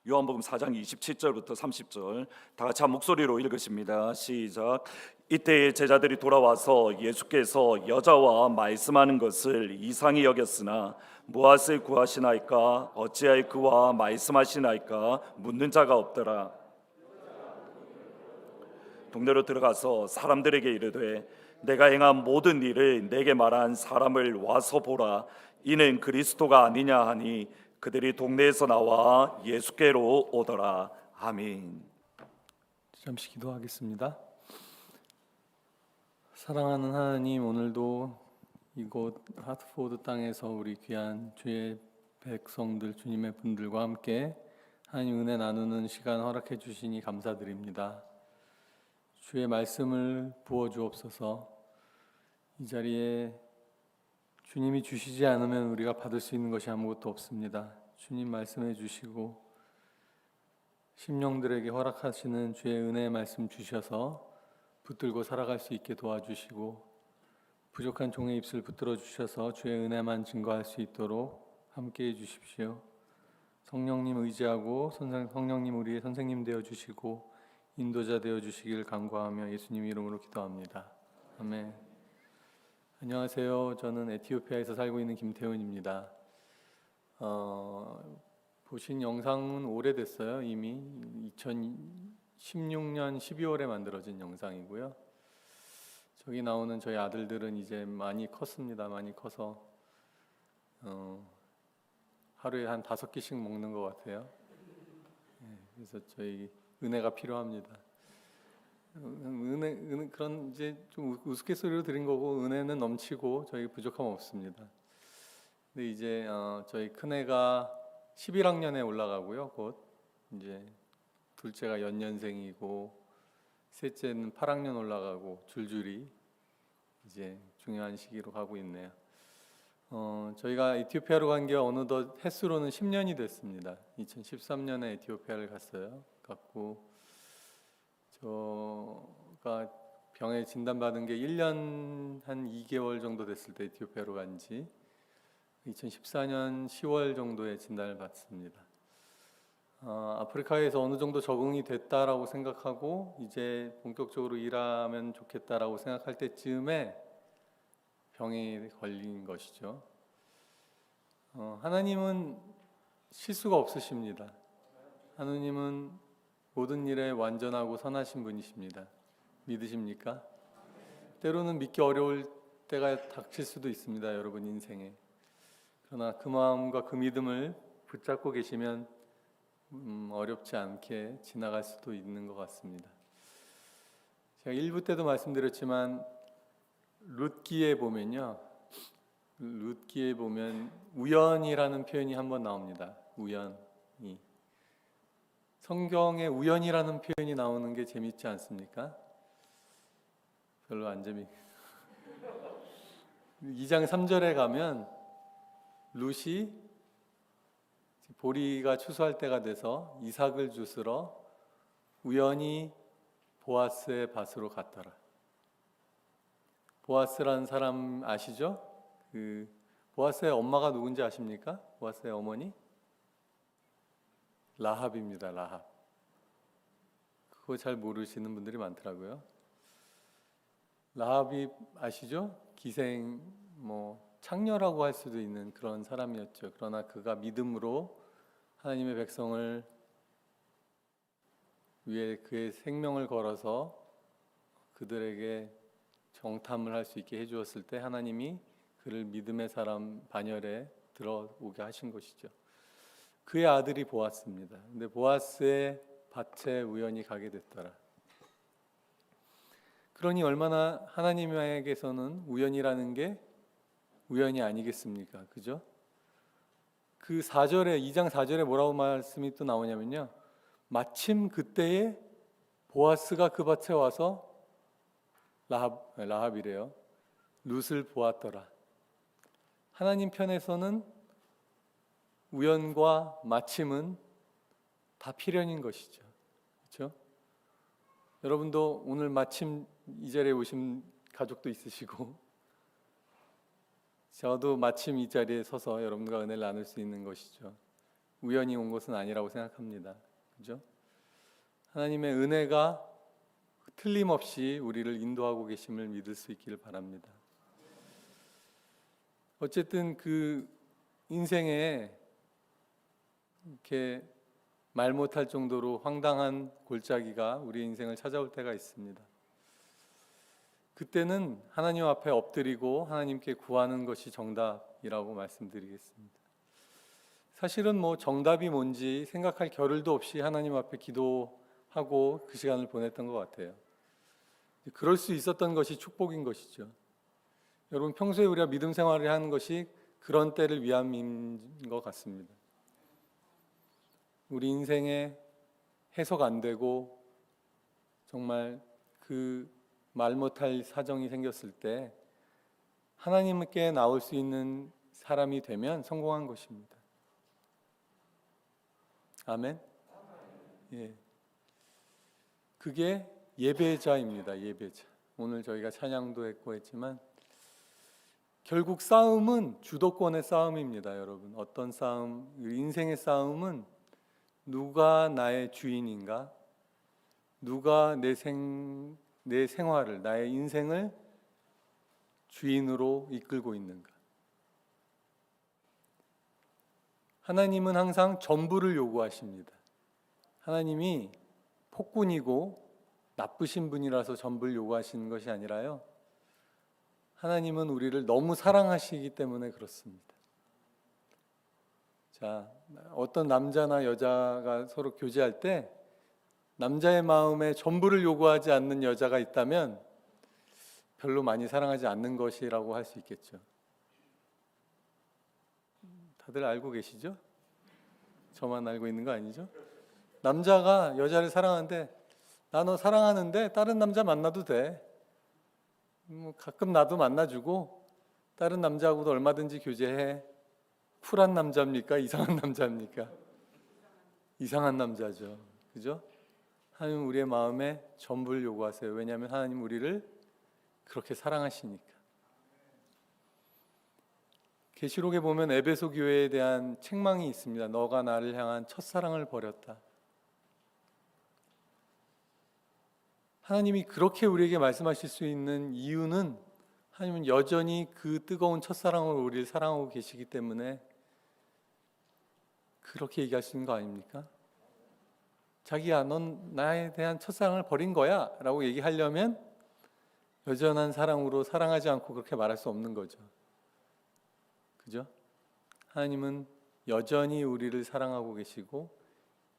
요한복음 4장 27절부터 30절 다 같이 한 목소리로 읽으십니다. 시작. 이때 제자들이 돌아와서 예수께서 여자와 말씀하는 것을 이상히 여겼으나 무엇을 구하시나이까 어찌하여 그와 말씀하시나이까 묻는 자가 없더라. 동네로 들어가서 사람들에게 이르되 내가 행한 모든 일을 내게 말한 사람을 와서 보라. 이는 그리스도가 아니냐 하니 그들이 동네에서 나와 예수께로 오더라. 아멘. 잠시 기도하겠습니다. 사랑하는 하나님, 오늘도 이곳 하트포드 땅에서 우리 귀한 주의 백성들, 주님의 분들과 함께 하나님 은혜 나누는 시간 허락해 주시니 감사드립니다. 주의 말씀을 부어 주옵소서. 이 자리에 주님이 주시지 않으면 우리가 받을 수 있는 것이 아무것도 없습니다. 주님 말씀해 주시고 심령들에게 허락하시는 주의 은혜의 말씀 주셔서 붙들고 살아갈 수 있게 도와주시고 부족한 종의 입술 붙들어 주셔서 주의 은혜만 증거할 수 있도록 함께해 주십시오. 성령님 의지하고 성령님 우리의 선생님 되어 주시고 인도자 되어 주시길 간구하며 예수님 이름으로 기도합니다. 아멘. 안녕하세요. 저는 에티오피아에서 살고 있는 김태훈입니다. 보신 영상은 오래됐어요. 이미 2016년 12월에 만들어진 영상이고요. 저기 나오는 저희 아들들은 이제 많이 컸습니다. 많이 커서 하루에 한 5끼씩 먹는 것 같아요. 그래서 저희 은혜가 필요합니다. 은혜 그런 이제 좀 우스갯소리로 드린 거고 은혜는 넘치고 저희 부족함 없습니다. 근데 이제 저희 큰애가 11학년에 올라가고요. 곧 이제 둘째가 연년생이고 셋째는 8학년 올라가고 줄줄이 이제 중요한 시기로 가고 있네요. 저희가 에티오피아로 간 게 어느덧 횟수로는 10년이 됐습니다. 2013년에 에티오피아를 갔고 저가 병에 진단받은 게 1년 한 2개월 정도 됐을 때 에티오피아로 간지 2014년 10월 정도에 진단을 받습니다. 아프리카에서 어느 정도 적응이 됐다라고 생각하고 이제 본격적으로 일하면 좋겠다라고 생각할 때쯤에 병이 걸린 것이죠. 하나님은 실수가 없으십니다. 하나님은 모든 일에 완전하고 선하신 분이십니다. 믿으십니까? 때로는 믿기 어려울 때가 닥칠 수도 있습니다. 여러분 인생에. 그러나 그 마음과 그 믿음을 붙잡고 계시면 어렵지 않게 지나갈 수도 있는 것 같습니다. 제가 1부 때도 말씀드렸지만 룻기에 보면 우연이라는 표현이 한번 나옵니다. 우연이. 성경에 우연이라는 표현이 나오는 게 재밌지 않습니까? 별로 안 재미. 2장 3절에 가면 룻이 보리가 추수할 때가 돼서 이삭을 주스러 우연히 보아스의 밭으로 갔더라. 보아스라는 사람 아시죠? 그 보아스의 엄마가 누군지 아십니까? 보아스의 어머니? 라합입니다. 라합. 그거 잘 모르시는 분들이 많더라고요. 라합이 아시죠? 기생 창녀라고 할 수도 있는 그런 사람이었죠. 그러나 그가 믿음으로 하나님의 백성을 위해 그의 생명을 걸어서 그들에게 정탐을 할 수 있게 해주었을 때 하나님이 그를 믿음의 사람 반열에 들어오게 하신 것이죠. 그의 아들이 보아스입니다. 근데 보아스의 밭에 우연히 가게 됐더라. 그러니 얼마나 하나님에게서는 우연이라는 게 우연이 아니겠습니까? 그죠? 그 4절에 2장 4절에 뭐라고 말씀이 또 나오냐면요. 마침 그때에 보아스가 그 밭에 와서 라합이래요. 룻을 보았더라. 하나님 편에서는 우연과 마침은 다 필연인 것이죠. 그렇죠? 여러분도 오늘 마침 이 자리에 오신 가족도 있으시고 저도 마침 이 자리에 서서 여러분과 은혜를 나눌 수 있는 것이죠. 우연히 온 것은 아니라고 생각합니다. 그죠? 하나님의 은혜가 틀림없이 우리를 인도하고 계심을 믿을 수 있기를 바랍니다. 어쨌든 그 인생에 이렇게 말 못할 정도로 황당한 골짜기가 우리 인생을 찾아올 때가 있습니다. 그때는 하나님 앞에 엎드리고 하나님께 구하는 것이 정답이라고 말씀드리겠습니다. 사실은 뭐 정답이 뭔지 생각할 겨를도 없이 하나님 앞에 기도하고 그 시간을 보냈던 것 같아요. 그럴 수 있었던 것이 축복인 것이죠. 여러분, 평소에 우리가 믿음 생활을 하는 것이 그런 때를 위함인 것 같습니다. 우리 인생에 해석 안 되고 정말 그 말 못할 사정이 생겼을 때 하나님께 나올 수 있는 사람이 되면 성공한 것입니다. 아멘. 예. 그게 예배자입니다. 예배자. 오늘 저희가 찬양도 했지만 결국 싸움은 주도권의 싸움입니다, 여러분. 어떤 싸움? 인생의 싸움은 누가 나의 주인인가? 누가 내 생활을, 나의 인생을 주인으로 이끌고 있는가? 하나님은 항상 전부를 요구하십니다. 하나님이 폭군이고 나쁘신 분이라서 전부를 요구하시는 것이 아니라요, 하나님은 우리를 너무 사랑하시기 때문에 그렇습니다. 자, 어떤 남자나 여자가 서로 교제할 때 남자의 마음에 전부를 요구하지 않는 여자가 있다면 별로 많이 사랑하지 않는 것이라고 할 수 있겠죠. 다들 알고 계시죠? 저만 알고 있는 거 아니죠? 남자가 여자를 사랑하는데, 나 너 사랑하는데 다른 남자 만나도 돼. 가끔 나도 만나주고 다른 남자하고도 얼마든지 교제해. 쿨한 남자입니까? 이상한 남자입니까? 이상한 남자죠. 그죠? 하나님 우리의 마음에 전부를 요구하세요. 왜냐하면 하나님 우리를 그렇게 사랑하시니까. 계시록에 보면 에베소 교회에 대한 책망이 있습니다. 너가 나를 향한 첫사랑을 버렸다. 하나님이 그렇게 우리에게 말씀하실 수 있는 이유는 하나님은 여전히 그 뜨거운 첫사랑으로 우리를 사랑하고 계시기 때문에 그렇게 얘기할 수 있는 거 아닙니까? 자기야, 넌 나에 대한 첫사랑을 버린 거야 라고 얘기하려면 여전한 사랑으로 사랑하지 않고 그렇게 말할 수 없는 거죠. 그죠? 하나님은 여전히 우리를 사랑하고 계시고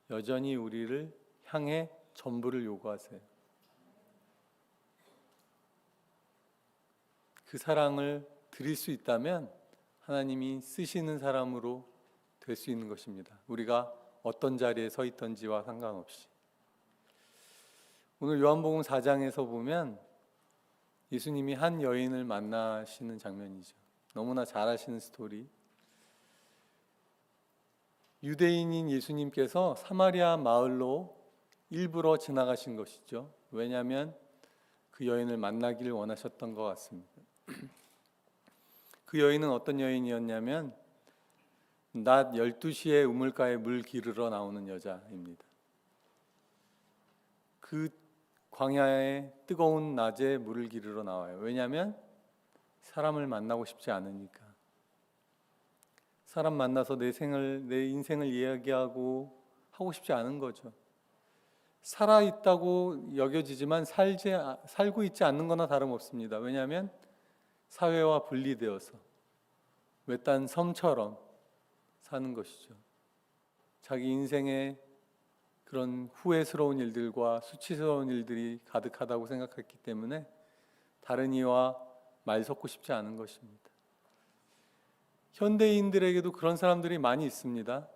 여전히 우리를 향해 전부를 요구하세요. 그 사랑을 드릴 수 있다면 하나님이 쓰시는 사람으로 될 수 있는 것입니다. 우리가 어떤 자리에 서 있던지와 상관없이. 오늘 요한복음 4장에서 보면 예수님이 한 여인을 만나시는 장면이죠. 너무나 잘 아시는 스토리. 유대인인 예수님께서 사마리아 마을로 일부러 지나가신 것이죠. 왜냐하면 그 여인을 만나기를 원하셨던 것 같습니다. 그 여인은 어떤 여인이었냐면 낮 12시에 우물가에 물 기르러 나오는 여자입니다. 그 광야의 뜨거운 낮에 물을 기르러 나와요. 왜냐하면 사람을 만나고 싶지 않으니까. 사람 만나서 내 인생을 이야기하고 하고 싶지 않은 거죠. 살아있다고 여겨지지만 살고 있지 않는 거나 다름없습니다. 왜냐하면 사회와 분리되어서 외딴 섬처럼 사는 것이죠. 자기 인생에 그런 후회스러운 일들과 수치스러운 일들이 가득하다고 생각했기 때문에 다른 이와 말 섞고 싶지 않은 것입니다. 현대인들에게도 그런 사람들이 많이 있습니다.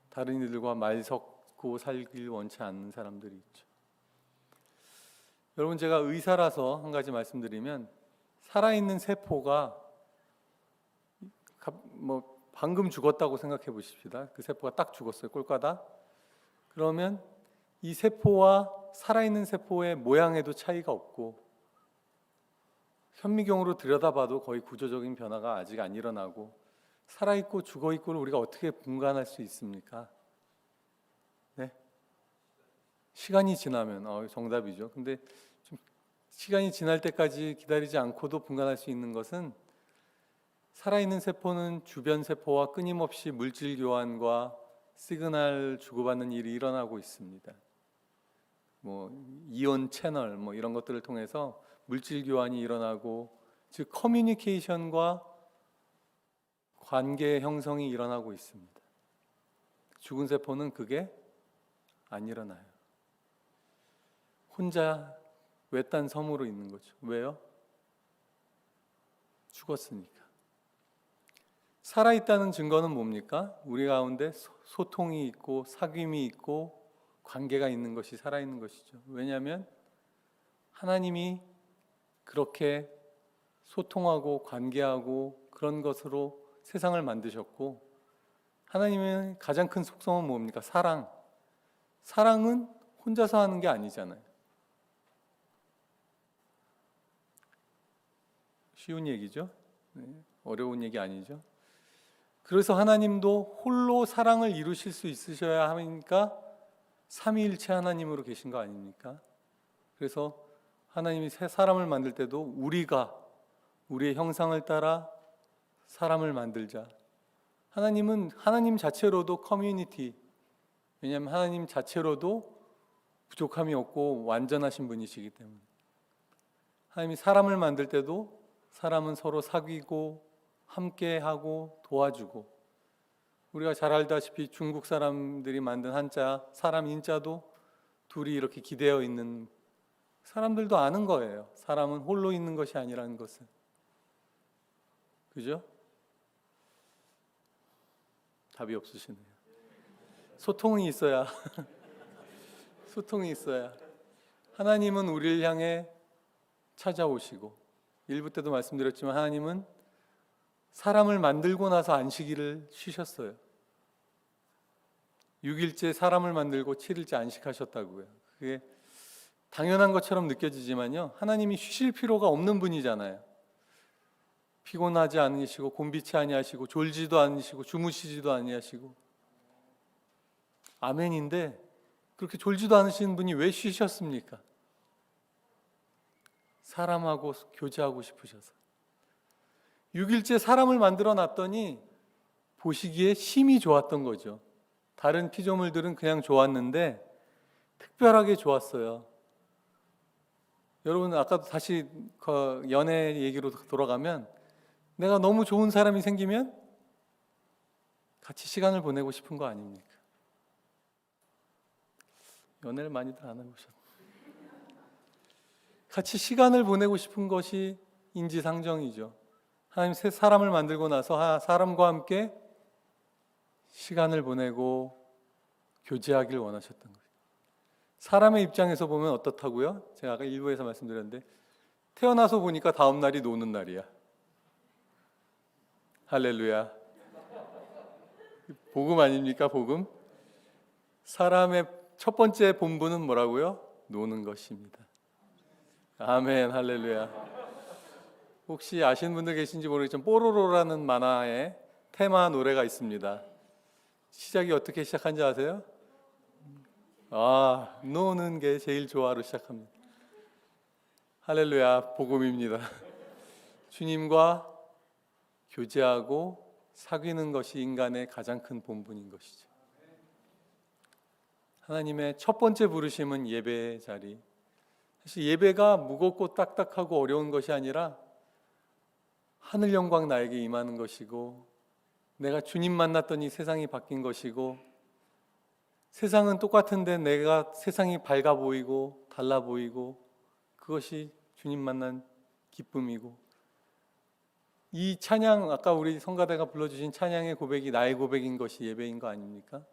다른 이들과 말 섞고 살길 원치 않는 사람들이 있죠. 여러분, 제가 의사라서 한 가지 말씀드리면 살아있는 세포가 방금 죽었다고 생각해 보십시다. 그 세포가 딱 죽었어요. 꼴까다. 그러면 이 세포와 살아있는 세포의 모양에도 차이가 없고 현미경으로 들여다봐도 거의 구조적인 변화가 아직 안 일어나고 살아있고 죽어있고를 우리가 어떻게 분간할 수 있습니까? 네? 시간이 지나면 정답이죠. 근데 좀 시간이 지날 때까지 기다리지 않고도 분간할 수 있는 것은 살아있는 세포는 주변 세포와 끊임없이 물질 교환과 시그널 주고받는 일이 일어나고 있습니다. 이온 채널 이런 것들을 통해서 물질 교환이 일어나고, 즉 커뮤니케이션과 관계 형성이 일어나고 있습니다. 죽은 세포는 그게 안 일어나요. 혼자 외딴 섬으로 있는 거죠. 왜요? 죽었으니까. 살아있다는 증거는 뭡니까? 우리 가운데 소통이 있고 사귐이 있고 관계가 있는 것이 살아있는 것이죠. 왜냐하면 하나님이 그렇게 소통하고 관계하고 그런 것으로 세상을 만드셨고, 하나님의 가장 큰 속성은 뭡니까? 사랑. 사랑은 혼자서 하는 게 아니잖아요. 쉬운 얘기죠? 어려운 얘기 아니죠? 그래서 하나님도 홀로 사랑을 이루실 수 있으셔야 하니까 삼위일체 하나님으로 계신 거 아닙니까? 그래서 하나님이 새 사람을 만들 때도 우리가 우리의 형상을 따라 사람을 만들자. 하나님은 하나님 자체로도 커뮤니티, 왜냐하면 하나님 자체로도 부족함이 없고 완전하신 분이시기 때문에. 하나님이 사람을 만들 때도 사람은 서로 사귀고 함께하고 도와주고, 우리가 잘 알다시피 중국 사람들이 만든 한자 사람 인자도 둘이 이렇게 기대어 있는, 사람들도 아는 거예요. 사람은 홀로 있는 것이 아니라는 것을. 그죠? 답이 없으시네요. 소통이 있어야 소통이 있어야. 하나님은 우리를 향해 찾아오시고, 일부 때도 말씀드렸지만 하나님은 사람을 만들고 나서 안식일을 쉬셨어요. 6일째 사람을 만들고 7일째 안식하셨다고요. 그게 당연한 것처럼 느껴지지만요, 하나님이 쉬실 필요가 없는 분이잖아요. 피곤하지 않으시고 곤비치 아니하시고 졸지도 않으시고 주무시지도 아니하시고. 아멘인데 그렇게 졸지도 않으시는 분이 왜 쉬셨습니까? 사람하고 교제하고 싶으셔서. 6일째 사람을 만들어 놨더니 보시기에 심히 좋았던 거죠. 다른 피조물들은 그냥 좋았는데 특별하게 좋았어요. 여러분, 아까도 다시 그 연애 얘기로 돌아가면, 내가 너무 좋은 사람이 생기면 같이 시간을 보내고 싶은 거 아닙니까? 연애를 많이들 안 해보셨나요? 같이 시간을 보내고 싶은 것이 인지상정이죠. 하나님 새 사람을 만들고 나서 사람과 함께 시간을 보내고 교제하기를 원하셨던 거예요. 사람의 입장에서 보면 어떻다고요? 제가 아까 일부에서 말씀드렸는데, 태어나서 보니까 다음 날이 노는 날이야. 할렐루야. 복음 아닙니까? 복음. 사람의 첫 번째 본분은 뭐라고요? 노는 것입니다. 아멘. 할렐루야. 혹시 아시는 분들 계신지 모르겠지만 뽀로로라는 만화의 테마 노래가 있습니다. 시작이 어떻게 시작한지 아세요? 노는 게 제일 좋아로 시작합니다. 할렐루야. 복음입니다. 주님과 교제하고 사귀는 것이 인간의 가장 큰 본분인 것이죠. 하나님의 첫 번째 부르심은 예배의 자리. 사실 예배가 무겁고 딱딱하고 어려운 것이 아니라 하늘 영광 나에게 임하는 것이고, 내가 주님 만났더니 세상이 바뀐 것이고, 세상은 똑같은데 내가 세상이 밝아 보이고 달라 보이고, 그것이 주님 만난 기쁨이고, 이 찬양, 아까 우리 성가대가 불러주신 찬양의 고백이 나의 고백인 것이 예배인 거 아닙니까?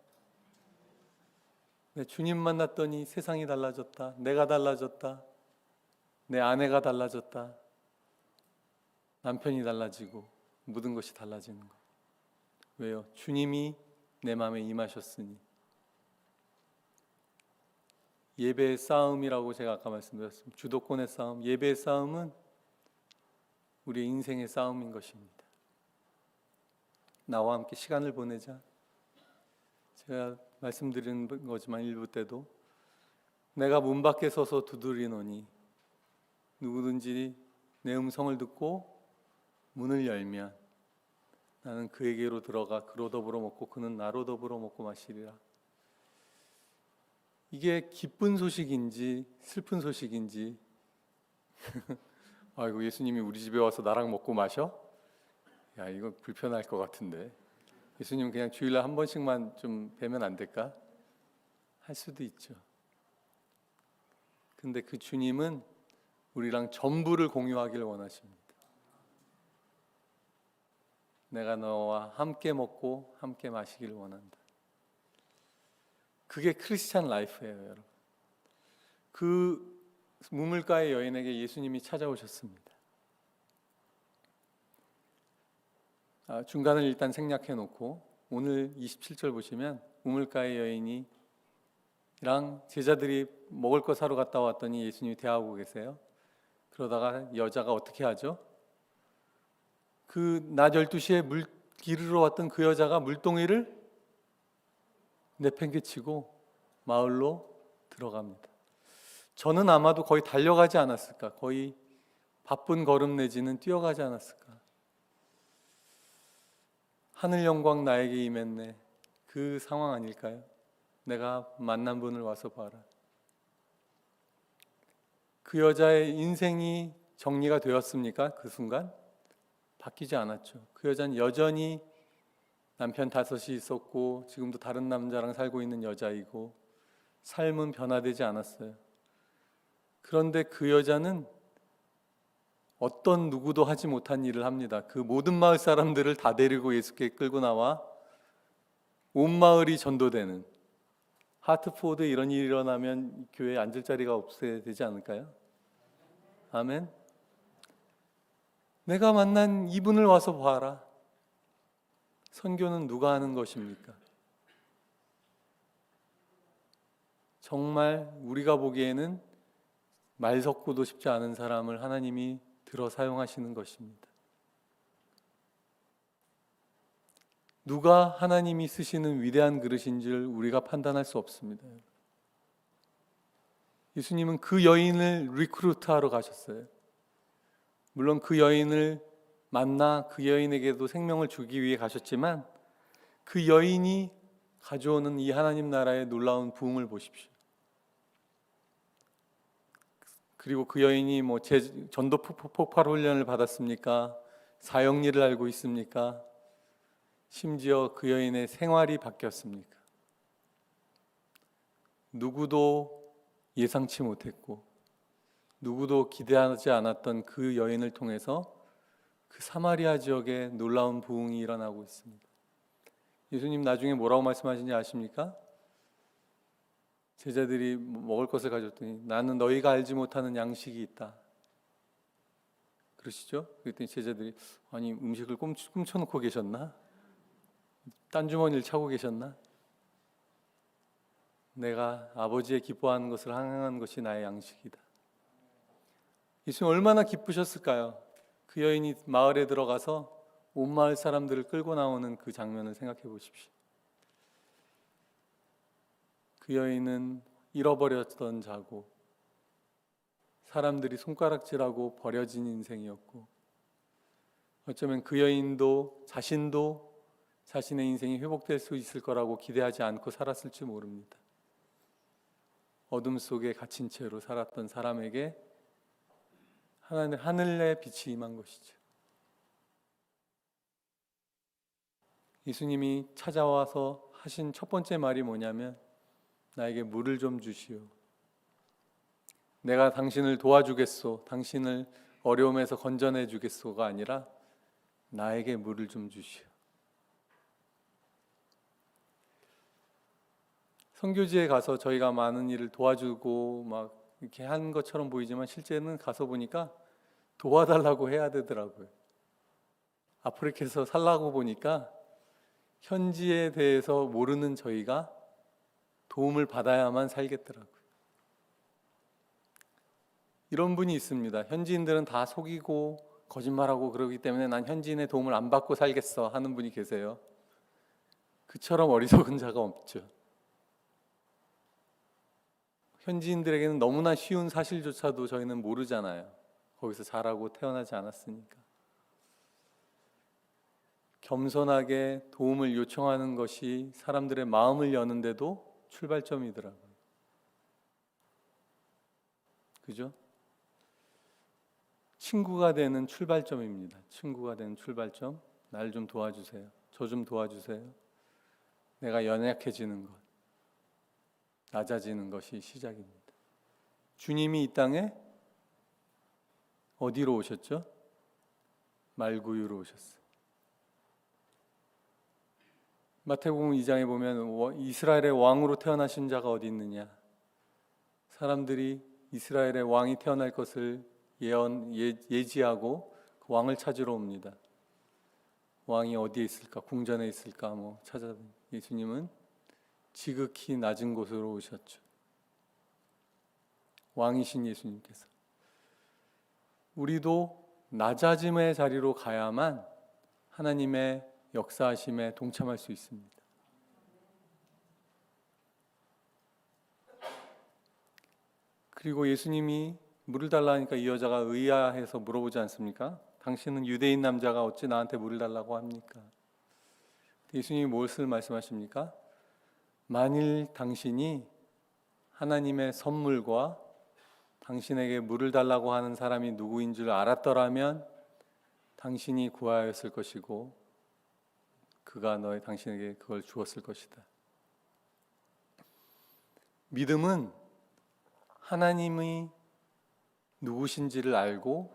네, 주님 만났더니 세상이 달라졌다, 내가 달라졌다, 내 아내가 달라졌다, 남편이 달라지고 모든 것이 달라지는 거. 왜요? 주님이 내 마음에 임하셨으니. 예배의 싸움이라고 제가 아까 말씀드렸습니다. 주도권의 싸움, 예배의 싸움은 우리의 인생의 싸움인 것입니다. 나와 함께 시간을 보내자. 제가 말씀드린 거지만 일부 때도 내가 문 밖에 서서 두드리노니 누구든지 내 음성을 듣고 문을 열면 나는 그에게로 들어가 그로 더불어 먹고 그는 나로 더불어 먹고 마시리라. 이게 기쁜 소식인지 슬픈 소식인지 아이고 예수님이 우리 집에 와서 나랑 먹고 마셔? 야 이거 불편할 것 같은데 예수님 그냥 주일날 한 번씩만 좀 뵈면 안 될까? 할 수도 있죠. 근데 그 주님은 우리랑 전부를 공유하기를 원하십니다. 내가 너와 함께 먹고 함께 마시기를 원한다. 그게 크리스찬 라이프예요, 여러분. 그 우물가의 여인에게 예수님이 찾아오셨습니다. 중간을 일단 생략해 놓고 오늘 27절 보시면 우물가의 여인이랑 제자들이 먹을 거 사러 갔다 왔더니 예수님이 대하고 계세요. 그러다가 여자가 어떻게 하죠? 그 낮 12시에 물 기르러 왔던 그 여자가 물동이를 내팽개치고 마을로 들어갑니다. 저는 아마도 거의 달려가지 않았을까? 거의 바쁜 걸음 내지는 뛰어가지 않았을까? 하늘 영광 나에게 임했네. 그 상황 아닐까요? 내가 만난 분을 와서 봐라. 그 여자의 인생이 정리가 되었습니까? 그 순간? 바뀌지 않았죠. 그 여자는 여전히 남편 5이 있었고 지금도 다른 남자랑 살고 있는 여자이고 삶은 변화되지 않았어요. 그런데 그 여자는 어떤 누구도 하지 못한 일을 합니다. 그 모든 마을 사람들을 다 데리고 예수께 끌고 나와 온 마을이 전도되는, 하트포드 이런 일이 일어나면 교회에 앉을 자리가 없어야 되지 않을까요? 아멘. 내가 만난 이분을 와서 봐라. 선교는 누가 하는 것입니까? 정말 우리가 보기에는 말 섞고도 싶지 않은 사람을 하나님이 들어 사용하시는 것입니다. 누가 하나님이 쓰시는 위대한 그릇인 줄 우리가 판단할 수 없습니다. 예수님은 그 여인을 리크루트하러 가셨어요. 물론 그 여인을 만나 그 여인에게도 생명을 주기 위해 가셨지만 그 여인이 가져오는 이 하나님 나라의 놀라운 부흥을 보십시오. 그리고 그 여인이 전도 폭발 훈련을 받았습니까? 사역일을 알고 있습니까? 심지어 그 여인의 생활이 바뀌었습니까? 누구도 예상치 못했고 누구도 기대하지 않았던 그 여인을 통해서 그 사마리아 지역에 놀라운 부흥이 일어나고 있습니다. 예수님 나중에 뭐라고 말씀하시는지 아십니까? 제자들이 먹을 것을 가졌더니 나는 너희가 알지 못하는 양식이 있다. 그러시죠? 그랬더니 제자들이 아니 음식을 꿈쳐놓고 계셨나? 딴 주머니를 차고 계셨나? 내가 아버지의 기뻐하는 것을 항행하는 것이 나의 양식이다. 예수님 얼마나 기쁘셨을까요? 그 여인이 마을에 들어가서 온 마을 사람들을 끌고 나오는 그 장면을 생각해 보십시오. 그 여인은 잃어버렸던 자고 사람들이 손가락질하고 버려진 인생이었고 어쩌면 그 여인도 자신도 자신의 인생이 회복될 수 있을 거라고 기대하지 않고 살았을지 모릅니다. 어둠 속에 갇힌 채로 살았던 사람에게 하늘의 빛이 임한 것이죠. 예수님이 찾아와서 하신 첫 번째 말이 뭐냐면 나에게 물을 좀 주시오. 내가 당신을 도와주겠소. 당신을 어려움에서 건져내 주겠소가 아니라 나에게 물을 좀 주시오. 선교지에 가서 저희가 많은 일을 도와주고 막 이렇게 한 것처럼 보이지만 실제는 가서 보니까 도와달라고 해야 되더라고요. 아프리카에서 살라고 보니까 현지에 대해서 모르는 저희가 도움을 받아야만 살겠더라고요. 이런 분이 있습니다. 현지인들은 다 속이고 거짓말하고 그러기 때문에 난 현지인의 도움을 안 받고 살겠어 하는 분이 계세요. 그처럼 어리석은 자가 없죠. 현지인들에게는 너무나 쉬운 사실조차도 저희는 모르잖아요. 거기서 자라고 태어나지 않았으니까. 겸손하게 도움을 요청하는 것이 사람들의 마음을 여는데도 출발점이더라고요. 그죠? 친구가 되는 출발점입니다. 친구가 되는 출발점. 날 좀 도와주세요. 저 좀 도와주세요. 내가 연약해지는 것, 낮아지는 것이 시작입니다. 주님이 이 땅에 어디로 오셨죠? 말구유로 오셨어요. 마태복음 2장에 보면 이스라엘의 왕으로 태어나신 자가 어디 있느냐? 사람들이 이스라엘의 왕이 태어날 것을 예지하고 그 왕을 찾으러 옵니다. 왕이 어디에 있을까? 궁전에 있을까? 찾아. 예수님은 지극히 낮은 곳으로 오셨죠. 왕이신 예수님께서. 우리도 낮아짐의 자리로 가야만 하나님의 역사하심에 동참할 수 있습니다. 그리고 예수님이 물을 달라니까 이 여자가 의아해서 물어보지 않습니까? 당신은 유대인 남자가 어찌 나한테 물을 달라고 합니까? 예수님이 무엇을 말씀하십니까? 만일 당신이 하나님의 선물과 당신에게 물을 달라고 하는 사람이 누구인 줄 알았더라면 당신이 구하였을 것이고 그가 당신에게 그걸 주었을 것이다. 믿음은 하나님이 누구신지를 알고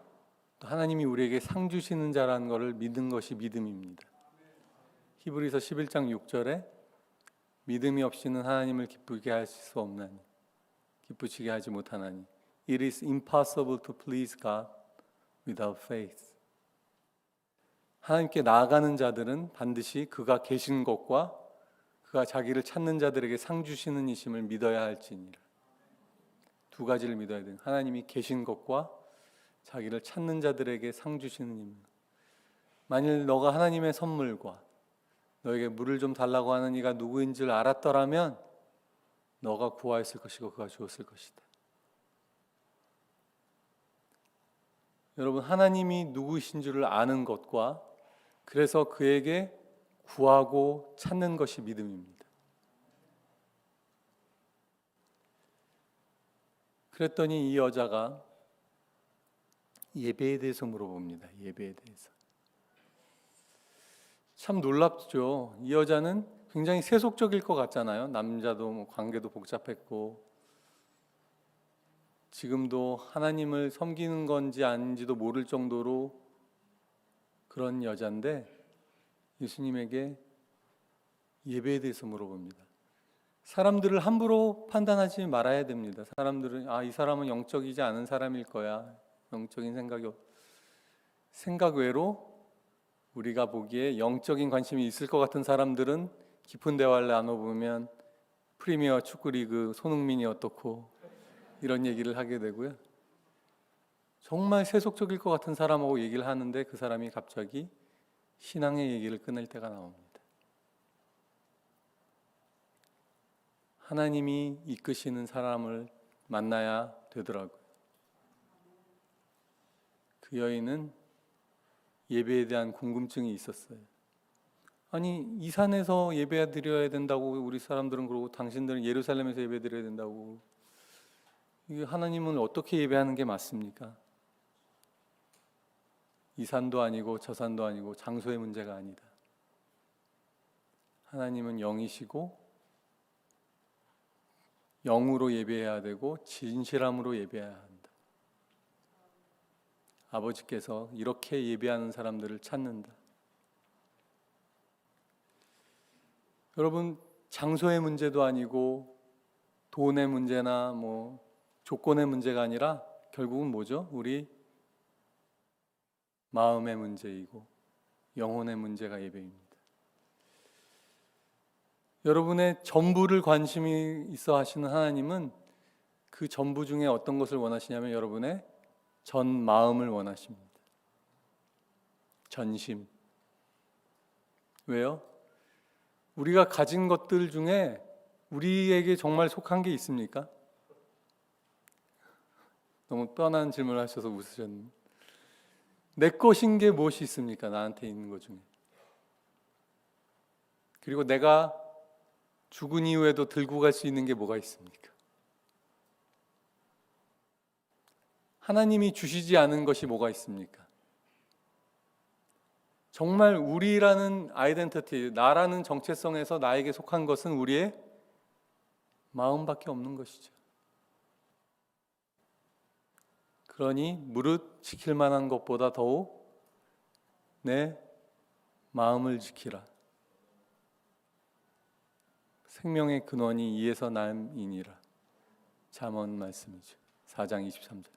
또 하나님이 우리에게 상 주시는 자라는 것을 믿는 것이 믿음입니다. 히브리서 11장 6절에 믿음이 없이는 하나님을 기쁘게 할 수 없나니 기쁘시게 하지 못하나니 It is impossible to please God without faith. 하나님께 나아가는 자들은 반드시 그가 계신 것과 그가 자기를 찾는 자들에게 상 주시는 이심을 믿어야 할지니라. 두 가지를 믿어야 돼요. 하나님이 계신 것과 자기를 찾는 자들에게 상 주시는 임. 만일 너가 하나님의 선물과 너에게 물을 좀 달라고 하는 이가 누구인 줄 알았더라면 너가 구하였을 것이고 그가 주었을 것이다. 여러분, 하나님이 누구이신 줄을 아는 것과 그래서 그에게 구하고 찾는 것이 믿음입니다. 그랬더니 이 여자가 예배에 대해서 물어봅니다. 예배에 대해서. 참 놀랍죠. 이 여자는 굉장히 세속적일 것 같잖아요. 남자도 관계도 복잡했고 지금도 하나님을 섬기는 건지 아닌지도 모를 정도로 그런 여자인데 예수님에게 예배에 대해서 물어봅니다. 사람들을 함부로 판단하지 말아야 됩니다. 사람들은 이 사람은 영적이지 않은 사람일 거야. 영적인 생각 외로 우리가 보기에 영적인 관심이 있을 것 같은 사람들은 깊은 대화를 나눠보면 프리미어 축구리그 손흥민이 어떻고 이런 얘기를 하게 되고요. 정말 세속적일 것 같은 사람하고 얘기를 하는데 그 사람이 갑자기 신앙의 얘기를 꺼낼 때가 나옵니다. 하나님이 이끄시는 사람을 만나야 되더라고요. 그 여인은 예배에 대한 궁금증이 있었어요. 아니, 이 산에서 예배 드려야 된다고 우리 사람들은 그러고 당신들은 예루살렘에서 예배 드려야 된다고. 이게 하나님은 어떻게 예배하는 게 맞습니까? 이 산도 아니고 저 산도 아니고 장소의 문제가 아니다. 하나님은 영이시고 영으로 예배해야 되고 진실함으로 예배해야 한다. 아버지께서 이렇게 예배하는 사람들을 찾는다. 여러분, 장소의 문제도 아니고 돈의 문제나 조건의 문제가 아니라 결국은 뭐죠? 우리 마음의 문제이고 영혼의 문제가 예배입니다. 여러분의 전부를 관심이 있어 하시는 하나님은 그 전부 중에 어떤 것을 원하시냐면 여러분의 전 마음을 원하십니다. 전심. 왜요? 우리가 가진 것들 중에 우리에게 정말 속한 게 있습니까? 너무 뻔한 질문을 하셔서 웃으셨는데, 내 것인 게 무엇이 있습니까? 나한테 있는 것 중에. 그리고 내가 죽은 이후에도 들고 갈 수 있는 게 뭐가 있습니까? 하나님이 주시지 않은 것이 뭐가 있습니까? 정말 우리라는 아이덴티티, 나라는 정체성에서 나에게 속한 것은 우리의 마음밖에 없는 것이죠. 그러니 무릇 지킬 만한 것보다 더욱 내 마음을 지키라. 생명의 근원이 이에서 남이니라. 잠언 말씀이죠. 4장 23절.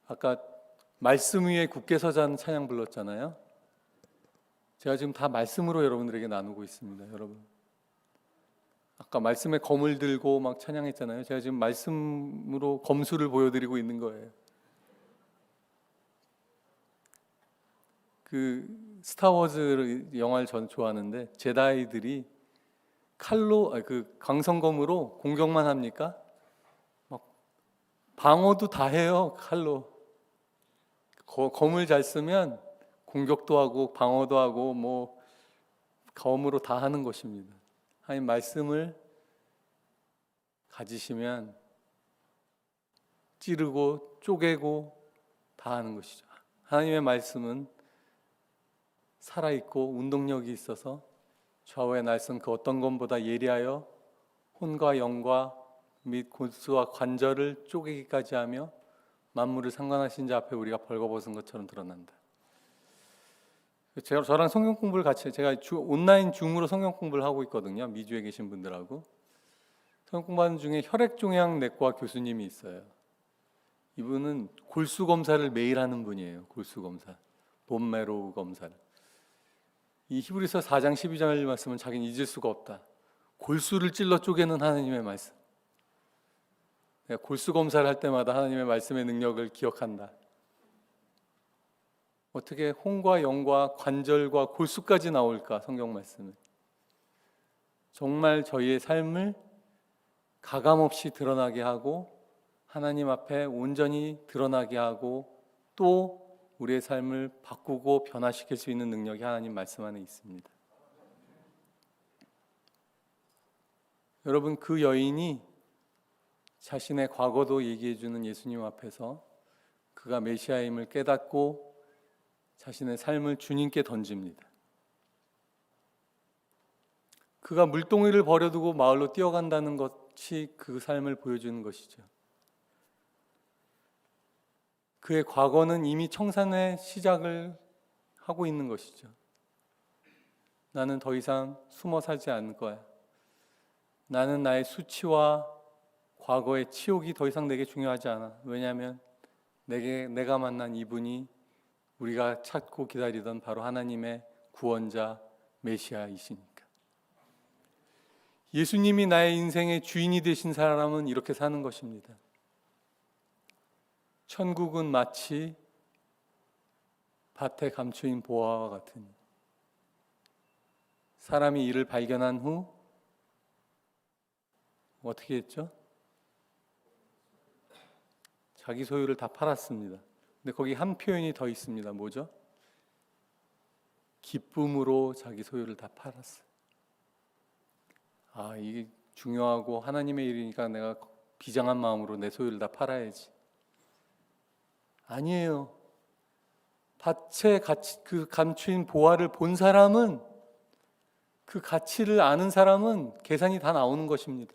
아까 말씀 위에 굳게 서자는 찬양 불렀잖아요. 제가 지금 다 말씀으로 여러분들에게 나누고 있습니다. 여러분, 아까 말씀에 검을 들고 막 찬양했잖아요. 제가 지금 말씀으로 검수를 보여드리고 있는 거예요. 그 스타워즈 영화를 전 좋아하는데 제다이들이 칼로 그 광선검으로 공격만 합니까? 막 방어도 다 해요. 칼로. 검을 잘 쓰면 공격도 하고 방어도 하고 뭐 검으로 다 하는 것입니다. 하나님 말씀을 가지시면 찌르고 쪼개고 다 하는 것이죠. 하나님의 말씀은 살아있고 운동력이 있어서 좌우의 날선 그 어떤 것보다 예리하여 혼과 영과 및 골수와 관절을 쪼개기까지 하며 만물을 상관하신 자 앞에 우리가 벌거벗은 것처럼 드러난다. 저랑 성경 공부를 같이, 제가 온라인 줌으로 성경 공부를 하고 있거든요. 미주에 계신 분들하고. 성경 공부하는 중에 혈액종양내과 교수님이 있어요. 이분은 골수 검사를 매일 하는 분이에요. 골수 검사, 본메로우 검사를. 이 히브리서 4장 12절 말씀은 자기는 잊을 수가 없다. 골수를 찔러 쪼개는 하나님의 말씀. 내가 골수 검사를 할 때마다 하나님의 말씀의 능력을 기억한다. 어떻게 혼과 영과 관절과 골수까지 나올까? 성경 말씀은 정말 저희의 삶을 가감없이 드러나게 하고 하나님 앞에 온전히 드러나게 하고 또 우리의 삶을 바꾸고 변화시킬 수 있는 능력이 하나님 말씀 안에 있습니다. 여러분, 그 여인이 자신의 과거도 얘기해 주는 예수님 앞에서 그가 메시아임을 깨닫고 자신의 삶을 주님께 던집니다. 그가 물동이를 버려두고 마을로 뛰어간다는 것이 그 삶을 보여주는 것이죠. 그의 과거는 이미 청산의 시작을 하고 있는 것이죠. 나는 더 이상 숨어 살지 않을 거야. 나는 나의 수치와 과거의 치욕이 더 이상 내게 중요하지 않아. 왜냐하면 내가 만난 이분이 우리가 찾고 기다리던 바로 하나님의 구원자 메시아이시니까. 예수님이 나의 인생의 주인이 되신 사람은 이렇게 사는 것입니다. 천국은 마치 밭에 감추인 보화와 같으니 사람이 이를 발견한 후 어떻게 했죠? 자기 소유를 다 팔았습니다. 근데 거기 한 표현이 더 있습니다. 뭐죠? 기쁨으로 자기 소유를 다 팔았어요. 아, 이게 중요하고 하나님의 일이니까 내가 비장한 마음으로 내 소유를 다 팔아야지. 아니에요. 밭에 그 감추인 보화를 본 사람은, 그 가치를 아는 사람은 계산이 다 나오는 것입니다.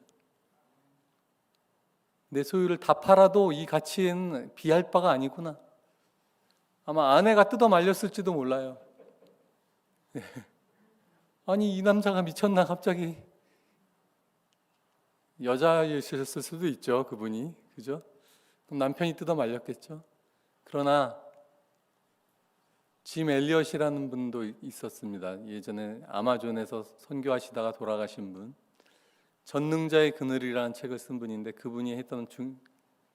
내 소유를 다 팔아도 이 가치에는 비할 바가 아니구나. 아마 아내가 뜯어 말렸을지도 몰라요. 아니, 이 남자가 미쳤나 갑자기. 여자이셨을 수도 있죠, 그분이. 그죠? 그럼 남편이 뜯어 말렸겠죠. 그러나 짐 엘리엇이라는 분도 있었습니다. 예전에 아마존에서 선교하시다가 돌아가신 분. 전능자의 그늘이라는 책을 쓴 분인데 그분이 했던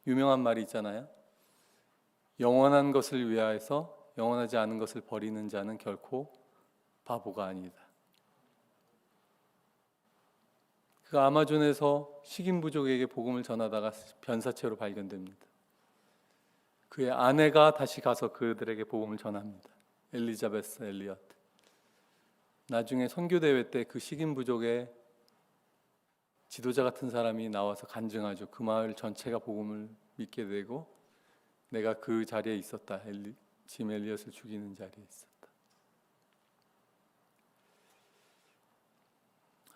유명한 말이 있잖아요. 영원한 것을 위하여서 영원하지 않은 것을 버리는 자는 결코 바보가 아니다. 그 아마존에서 식인 부족에게 복음을 전하다가 변사체로 발견됩니다. 그의 아내가 다시 가서 그들에게 복음을 전합니다. 엘리자베스 엘리엇. 나중에 선교대회 때 그 식인 부족의 지도자 같은 사람이 나와서 간증하죠. 그 마을 전체가 복음을 믿게 되고 내가 그 자리에 있었다. 짐 엘리엇을 죽이는 자리에 있었다.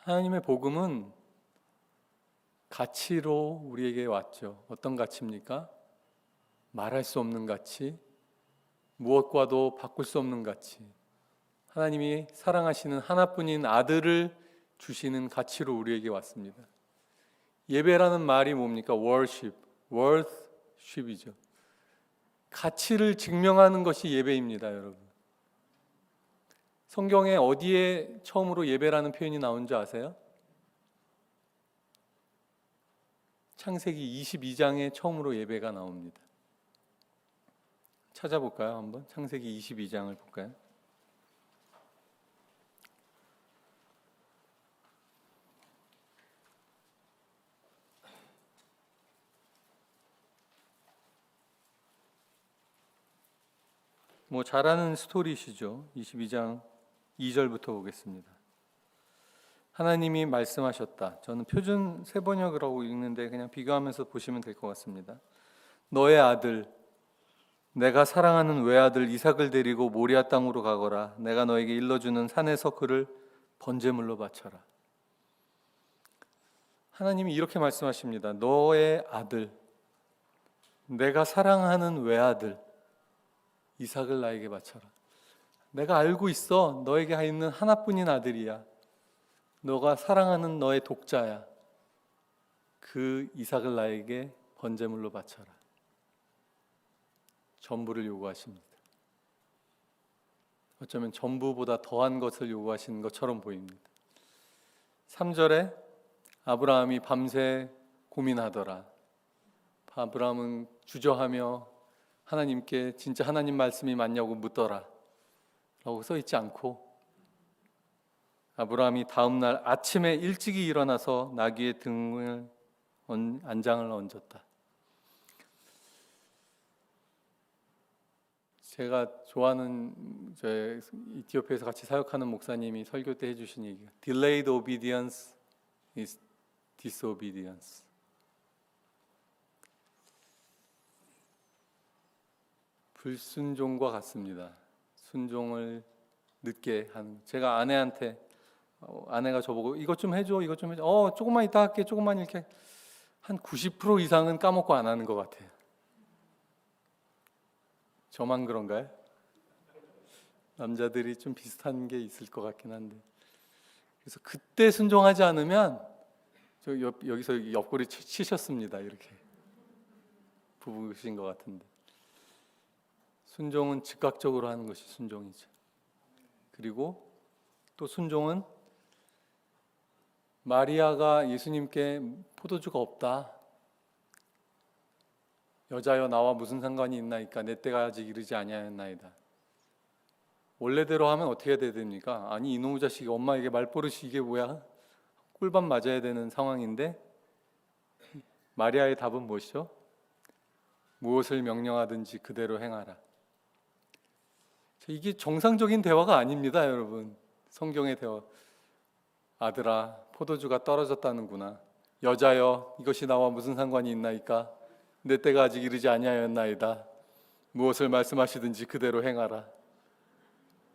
하나님의 복음은 가치로 우리에게 왔죠. 어떤 가치입니까? 말할 수 없는 가치, 무엇과도 바꿀 수 없는 가치. 하나님이 사랑하시는 하나뿐인 아들을 주시는 가치로 우리에게 왔습니다. 예배라는 말이 뭡니까? worship, worship이죠. 가치를 증명하는 것이 예배입니다, 여러분. 성경에 어디에 처음으로 예배라는 표현이 나온 줄 아세요? 창세기 22장에 처음으로 예배가 나옵니다. 찾아볼까요? 한번 창세기 22장을 볼까요? 뭐 잘 아는 스토리시죠. 22장 2절부터 보겠습니다. 하나님이 말씀하셨다. 저는 표준 세번역을 하고 읽는데 그냥 비교하면서 보시면 될 것 같습니다. 너의 아들, 내가 사랑하는 외아들 이삭을 데리고 모리아 땅으로 가거라. 내가 너에게 일러주는 산에서 그를 번제물로 바쳐라. 하나님이 이렇게 말씀하십니다. 너의 아들, 내가 사랑하는 외아들 이삭을 나에게 바쳐라. 내가 알고 있어. 너에게 있는 하나뿐인 아들이야. 너가 사랑하는 너의 독자야. 그 이삭을 나에게 번제물로 바쳐라. 전부를 요구하십니다. 어쩌면 전부보다 더한 것을 요구하시는 것처럼 보입니다. 3절에 아브라함이 밤새 고민하더라. 아브라함은 주저하며 하나님께 진짜 하나님 말씀이 맞냐고 묻더라 라고 써있지 않고 아브라함이 다음날 아침에 일찍이 일어나서 나귀의 등을 안장을 얹었다. 제가 좋아하는 저 이티오피아에서 같이 사역하는 목사님이 설교 때 해주신 얘기가 Delayed obedience is disobedience. 불순종과 같습니다. 순종을 늦게 하는. 제가 아내한테 아내가 저보고 이것 좀 해줘, 이것 좀 해줘. 조금만 이따 할게, 조금만 이렇게 한 90% 이상은 까먹고 안 하는 것 같아요. 저만 그런가요? 남자들이 좀 비슷한 게 있을 것 같긴 한데. 그래서 그때 순종하지 않으면 여기서 옆구리 치셨습니다. 이렇게 부부신 것 같은데. 순종은 즉각적으로 하는 것이 순종이죠. 그리고 또 순종은 마리아가 예수님께 포도주가 없다. 여자여 나와 무슨 상관이 있나이까 내 때가 아직 이르지 아니하였나이다. 원래대로 하면 어떻게 해야 됩니까? 아니 이놈의 자식이 엄마에게 말버릇이 이게 뭐야? 꿀밤 맞아야 되는 상황인데 마리아의 답은 무엇이죠? 무엇을 명령하든지 그대로 행하라. 이게 정상적인 대화가 아닙니다, 여러분. 성경의 대화. 아들아, 포도주가 떨어졌다는구나. 여자여, 이것이 나와 무슨 상관이 있나이까? 내 때가 아직 이르지 아니하였나이다. 무엇을 말씀하시든지 그대로 행하라.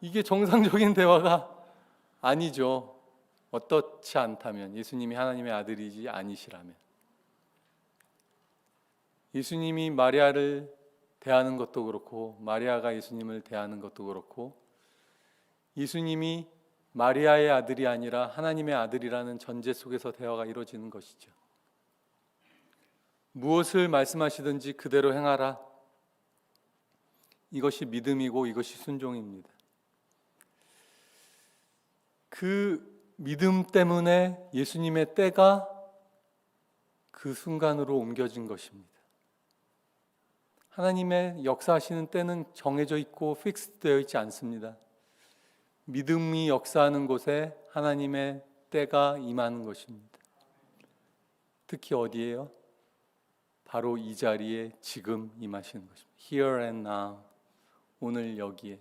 이게 정상적인 대화가 아니죠. 어떻지 않다면, 예수님이 하나님의 아들이지 아니시라면. 예수님이 마리아를 대하는 것도 그렇고 마리아가 예수님을 대하는 것도 그렇고 예수님이 마리아의 아들이 아니라 하나님의 아들이라는 전제 속에서 대화가 이루어지는 것이죠. 무엇을 말씀하시든지 그대로 행하라. 이것이 믿음이고 이것이 순종입니다. 그 믿음 때문에 예수님의 때가 그 순간으로 옮겨진 것입니다. 하나님의 역사하시는 때는 정해져 있고 픽스되어 있지 않습니다. 믿음이 역사하는 곳에 하나님의 때가 임하는 것입니다. 특히 어디예요? 바로 이 자리에 지금 임하시는 것입니다. Here and now. 오늘 여기에.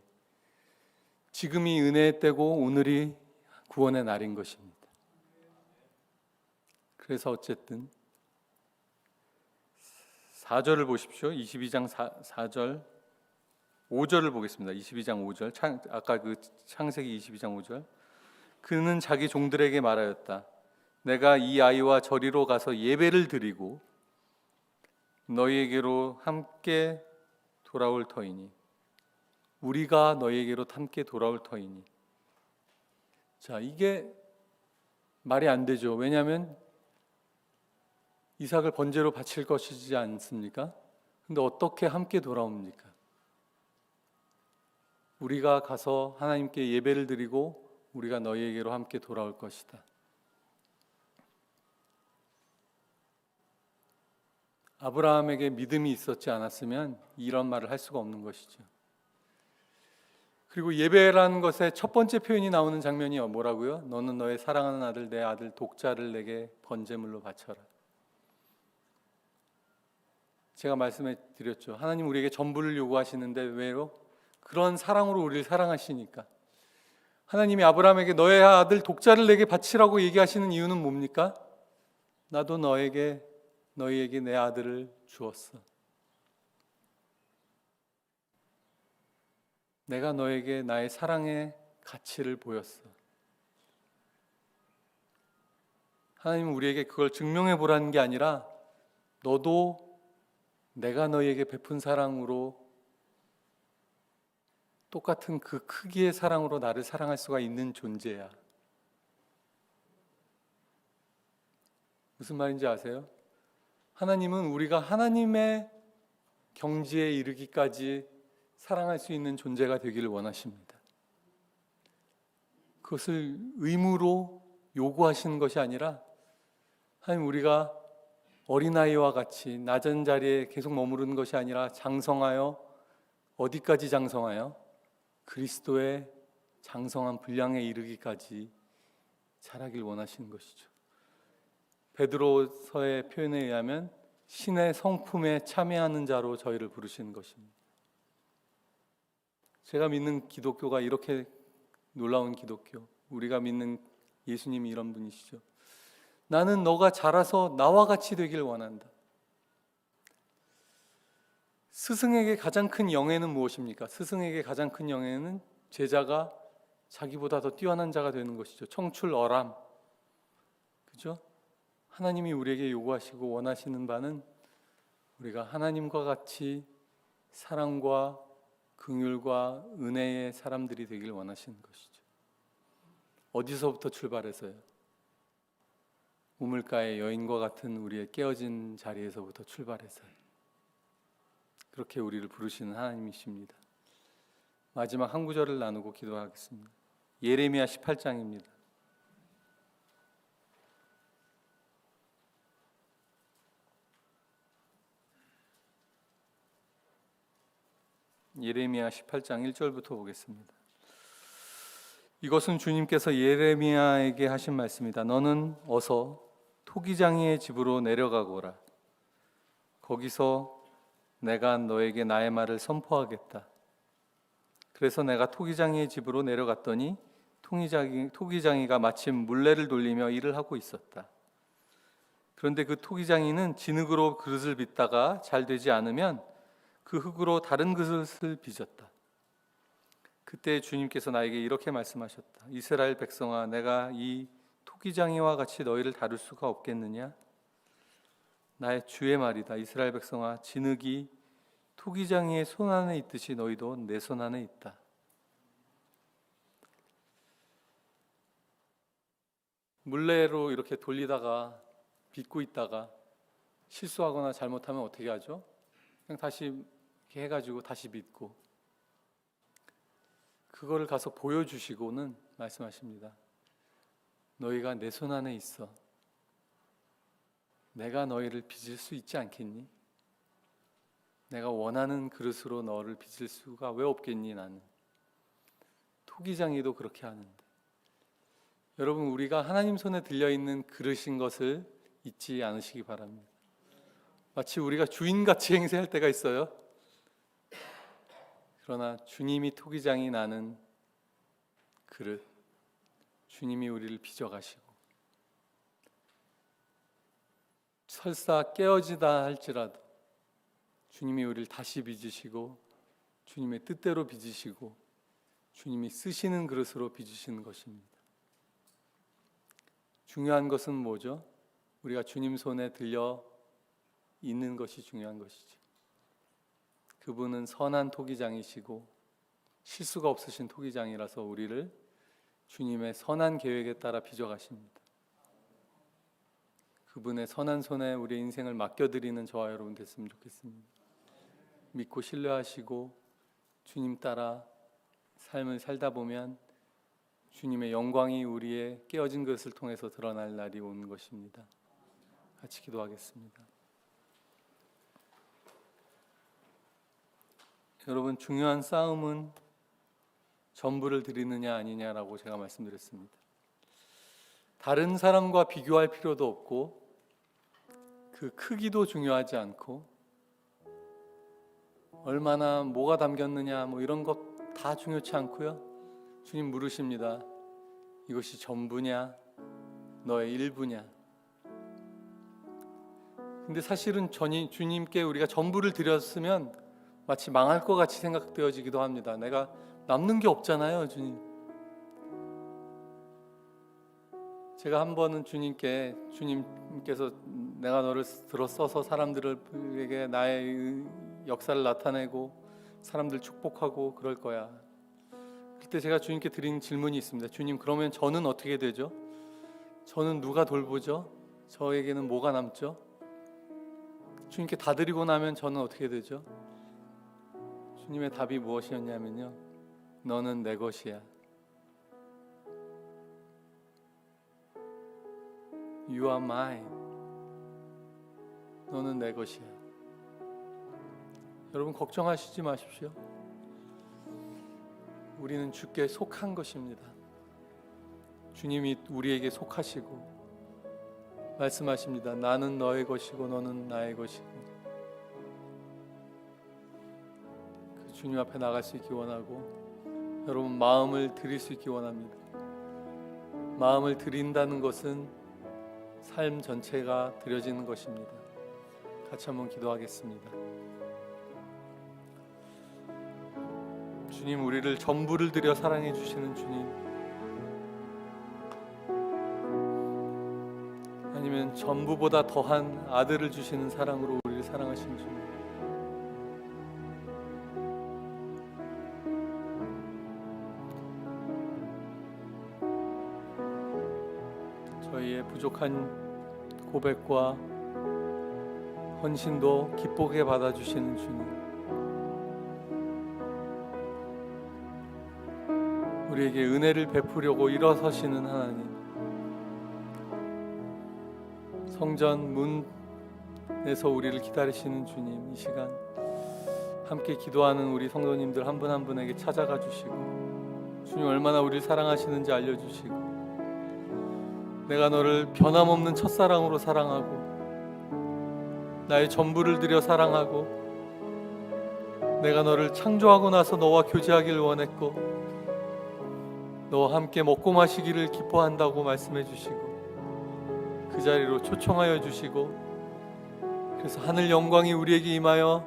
지금이 은혜의 때고 오늘이 구원의 날인 것입니다. 그래서 어쨌든 4절을 보십시오. 22장 4절 5절을 보겠습니다. 22장 5절 아까 그 창세기 22장 5절 그는 자기 종들에게 말하였다. 내가 이 아이와 저리로 가서 예배를 드리고 너희에게로 함께 돌아올 터이니 우리가 너희에게로 함께 돌아올 터이니. 자, 이게 말이 안 되죠. 왜냐하면 이삭을 번제로 바칠 것이지 않습니까? 근데 어떻게 함께 돌아옵니까? 우리가 가서 하나님께 예배를 드리고 우리가 너희에게로 함께 돌아올 것이다. 아브라함에게 믿음이 있었지 않았으면 이런 말을 할 수가 없는 것이죠. 그리고 예배라는 것의 첫 번째 표현이 나오는 장면이 뭐라고요? 너는 너의 사랑하는 아들 내 아들 독자를 내게 번제물로 바쳐라. 제가 말씀해 드렸죠. 하나님 우리에게 전부를 요구하시는데 왜요? 그런 사랑으로 우리를 사랑하시니까. 하나님이 아브라함에게 너의 아들 독자를 내게 바치라고 얘기하시는 이유는 뭡니까? 나도 너희에게 내 아들을 주었어. 내가 너에게 나의 사랑의 가치를 보였어. 하나님은 우리에게 그걸 증명해 보라는 게 아니라 너도 내가 너에게 베푼 사랑으로 똑같은 그 크기의 사랑으로 나를 사랑할 수가 있는 존재야. 무슨 말인지 아세요? 하나님은 우리가 하나님의 경지에 이르기까지 사랑할 수 있는 존재가 되기를 원하십니다. 그것을 의무로 요구하시는 것이 아니라 하나님 우리가 어린아이와 같이 낮은 자리에 계속 머무르는 것이 아니라 장성하여 어디까지 장성하여? 그리스도의 장성한 분량에 이르기까지 자라길 원하시는 것이죠. 베드로서의 표현에 의하면 신의 성품에 참여하는 자로 저희를 부르시는 것입니다. 제가 믿는 기독교가 이렇게 놀라운 기독교, 우리가 믿는 예수님이 이런 분이시죠. 나는 너가 자라서 나와 같이 되길 원한다. 스승에게 가장 큰 영예는 무엇입니까? 스승에게 가장 큰 영예는 제자가 자기보다 더 뛰어난 자가 되는 것이죠. 청출어람. 그죠? 하나님이 우리에게 요구하시고 원하시는 바는 우리가 하나님과 같이 사랑과 긍휼과 은혜의 사람들이 되길 원하시는 것이죠. 어디서부터 출발해서요? 우물가의 여인과 같은 우리의 깨어진 자리에서부터 출발해서요. 그렇게 우리를 부르시는 하나님이십니다. 마지막 한 구절을 나누고 기도하겠습니다. 예레미야 18장입니다. 예레미야 18장 1절부터 보겠습니다. 이것은 주님께서 예레미야에게 하신 말씀이다. 너는 어서 토기장이의 집으로 내려가거라. 거기서 내가 너에게 나의 말을 선포하겠다. 그래서 내가 토기장이의 집으로 내려갔더니 토기장이가 마침 물레를 돌리며 일을 하고 있었다. 그런데 그 토기장이는 진흙으로 그릇을 빚다가 잘 되지 않으면 그 흙으로 다른 그릇을 빚었다. 그때 주님께서 나에게 이렇게 말씀하셨다. 이스라엘 백성아, 내가 이 토기장이와 같이 너희를 다룰 수가 없겠느냐? 나의 주의 말이다. 이스라엘 백성아, 진흙이 토기장이의 손 안에 있듯이 너희도 내 손 안에 있다. 물레로 이렇게 돌리다가 빚고 있다가 실수하거나 잘못하면 어떻게 하죠? 그냥 다시 이렇게 해가지고 다시 빚고, 그거를 가서 보여주시고는 말씀하십니다. 너희가 내 손 안에 있어. 내가 너희를 빚을 수 있지 않겠니? 내가 원하는 그릇으로 너를 빚을 수가 왜 없겠니 나는. 토기장이도 그렇게 하는데. 여러분, 우리가 하나님 손에 들려있는 그릇인 것을 잊지 않으시기 바랍니다. 마치 우리가 주인같이 행세할 때가 있어요. 그러나 주님이 토기장이 나는 그릇, 주님이 우리를 빚어가시고 설사 깨어지다 할지라도 주님이 우리를 다시 빚으시고 주님의 뜻대로 빚으시고 주님이 쓰시는 그릇으로 빚으시는 것입니다. 중요한 것은 뭐죠? 우리가 주님 손에 들려 있는 것이 중요한 것이죠. 그분은 선한 토기장이시고 실수가 없으신 토기장이라서 우리를 주님의 선한 계획에 따라 빚어가십니다. 그분의 선한 손에 우리의 인생을 맡겨드리는 저와 여러분 됐으면 좋겠습니다. 믿고 신뢰하시고 주님 따라 삶을 살다 보면 주님의 영광이 우리의 깨어진 것을 통해서 드러날 날이 오는 것입니다. 같이 기도하겠습니다. 여러분, 중요한 싸움은 전부를 드리느냐 아니냐라고 제가 말씀드렸습니다. 다른 사람과 비교할 필요도 없고 그 크기도 중요하지 않고 얼마나 뭐가 담겼느냐 뭐 이런 것 다 중요치 않고요. 주님 물으십니다. 이것이 전부냐 너의 일부냐. 근데 사실은 주님께 우리가 전부를 드렸으면 마치 망할 것 같이 생각되어지기도 합니다. 내가 남는 게 없잖아요, 주님. 제가 한 번은 주님께서 내가 너를 들어 써서 사람들에게 나의 역사를 나타내고 사람들 축복하고 그럴 거야. 그때 제가 주님께 드린 질문이 있습니다. 주님, 그러면 저는 어떻게 되죠? 저는 누가 돌보죠? 저에게는 뭐가 남죠? 주님께 다 드리고 나면 저는 어떻게 되죠? 주님의 답이 무엇이었냐면요, 너는 내 것이야. You are mine. 너는 내 것이야. 여러분, 걱정하시지 마십시오. 우리는 주께 속한 것입니다. 주님이 우리에게 속하시고 말씀하십니다. 나는 너의 것이고 너는 나의 것이고. 그 주님 앞에 나갈 수 있기 원하고 여러분, 마음을 드릴 수 있기 원합니다. 마음을 드린다는 것은 삶 전체가 드려지는 것입니다. 같이 한번 기도하겠습니다. 주님, 우리를 전부를 들여 사랑해 주시는 주님, 아니면 전부보다 더한 아들을 주시는 사랑으로 우리를 사랑하신 주님, 저희의 부족한 고백과 헌신도 기쁘게 받아주시는 주님, 우리에게 은혜를 베푸려고 일어서시는 하나님, 성전 문에서 우리를 기다리시는 주님, 이 시간 함께 기도하는 우리 성도님들 한 분 한 분에게 찾아가 주시고 주님 얼마나 우리를 사랑하시는지 알려주시고 내가 너를 변함없는 첫사랑으로 사랑하고 나의 전부를 들여 사랑하고 내가 너를 창조하고 나서 너와 교제하기를 원했고 너와 함께 먹고 마시기를 기뻐한다고 말씀해 주시고 그 자리로 초청하여 주시고 그래서 하늘 영광이 우리에게 임하여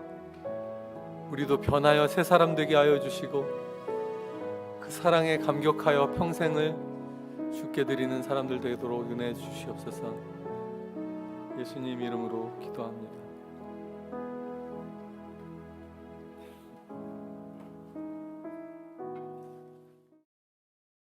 우리도 변하여 새 사람 되게 하여 주시고 그 사랑에 감격하여 평생을 주께 드리는 사람들 되도록 은혜해 주시옵소서. 예수님 이름으로 기도합니다.